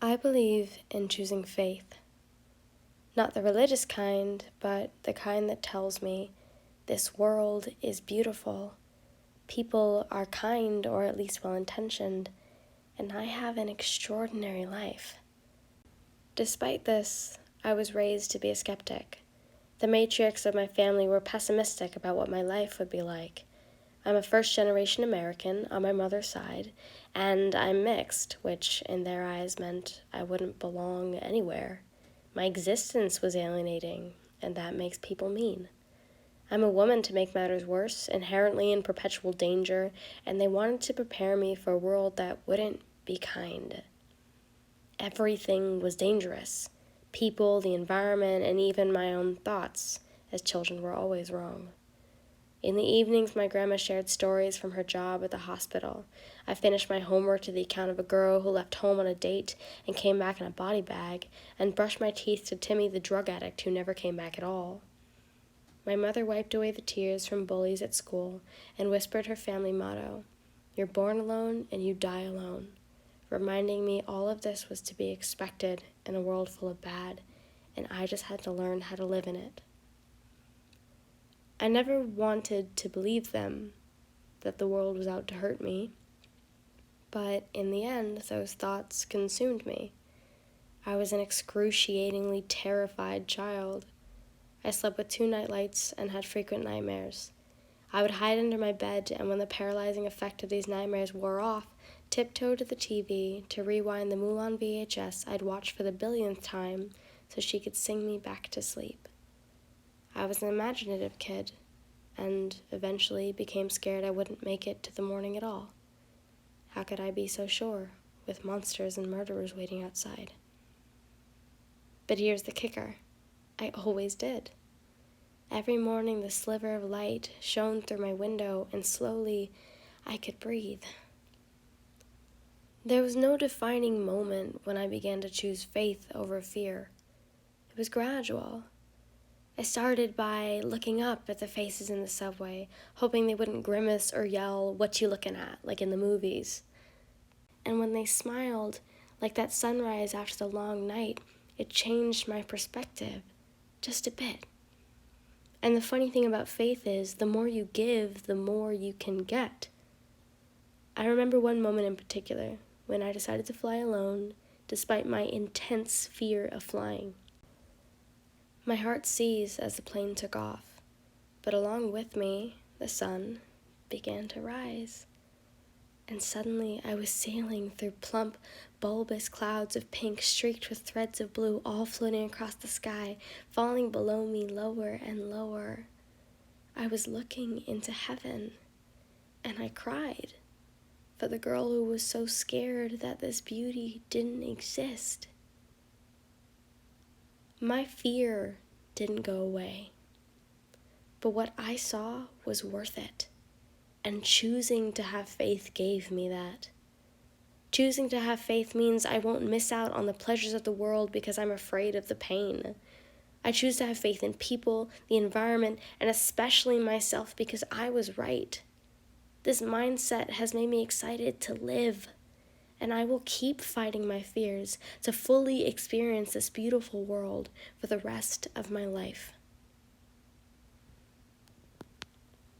I believe in choosing faith. Not the religious kind, but the kind that tells me this world is beautiful, people are kind or at least well-intentioned, and I have an extraordinary life. Despite this, I was raised to be a skeptic. The matriarchs of my family were pessimistic about what my life would be like. I'm a first-generation American on my mother's side, and I'm mixed, which in their eyes meant I wouldn't belong anywhere. My existence was alienating, and that makes people mean. I'm a woman to make matters worse, inherently in perpetual danger, and they wanted to prepare me for a world that wouldn't be kind. Everything was dangerous. People, the environment, and even my own thoughts, as children were always wrong. In the evenings, my grandma shared stories from her job at the hospital. I finished my homework to the account of a girl who left home on a date and came back in a body bag, and brushed my teeth to Timmy the drug addict who never came back at all. My mother wiped away the tears from bullies at school and whispered her family motto, "You're born alone and you die alone," reminding me all of this was to be expected in a world full of bad, and I just had to learn how to live in it. I never wanted to believe them, that the world was out to hurt me, but in the end, those thoughts consumed me. I was an excruciatingly terrified child. I slept with 2 nightlights and had frequent nightmares. I would hide under my bed, and when the paralyzing effect of these nightmares wore off, tiptoe to the TV to rewind the Mulan VHS I'd watched for the billionth time so she could sing me back to sleep. I was an imaginative kid, and eventually became scared I wouldn't make it to the morning at all. How could I be so sure, with monsters and murderers waiting outside? But here's the kicker. I always did. Every morning the sliver of light shone through my window, and slowly I could breathe. There was no defining moment when I began to choose faith over fear. It was gradual. I started by looking up at the faces in the subway, hoping they wouldn't grimace or yell, "What you looking at?" like in the movies. And when they smiled, like that sunrise after the long night, it changed my perspective, just a bit. And the funny thing about faith is, the more you give, the more you can get. I remember one moment in particular, when I decided to fly alone, despite my intense fear of flying. My heart seized as the plane took off, but along with me, the sun began to rise. And suddenly I was sailing through plump, bulbous clouds of pink streaked with threads of blue, all floating across the sky, falling below me lower and lower. I was looking into heaven, and I cried for the girl who was so scared that this beauty didn't exist. My fear didn't go away, but what I saw was worth it, and choosing to have faith gave me that. Choosing to have faith means I won't miss out on the pleasures of the world because I'm afraid of the pain. I choose to have faith in people, the environment, and especially myself because I was right. This mindset has made me excited to live, and I will keep fighting my fears to fully experience this beautiful world for the rest of my life.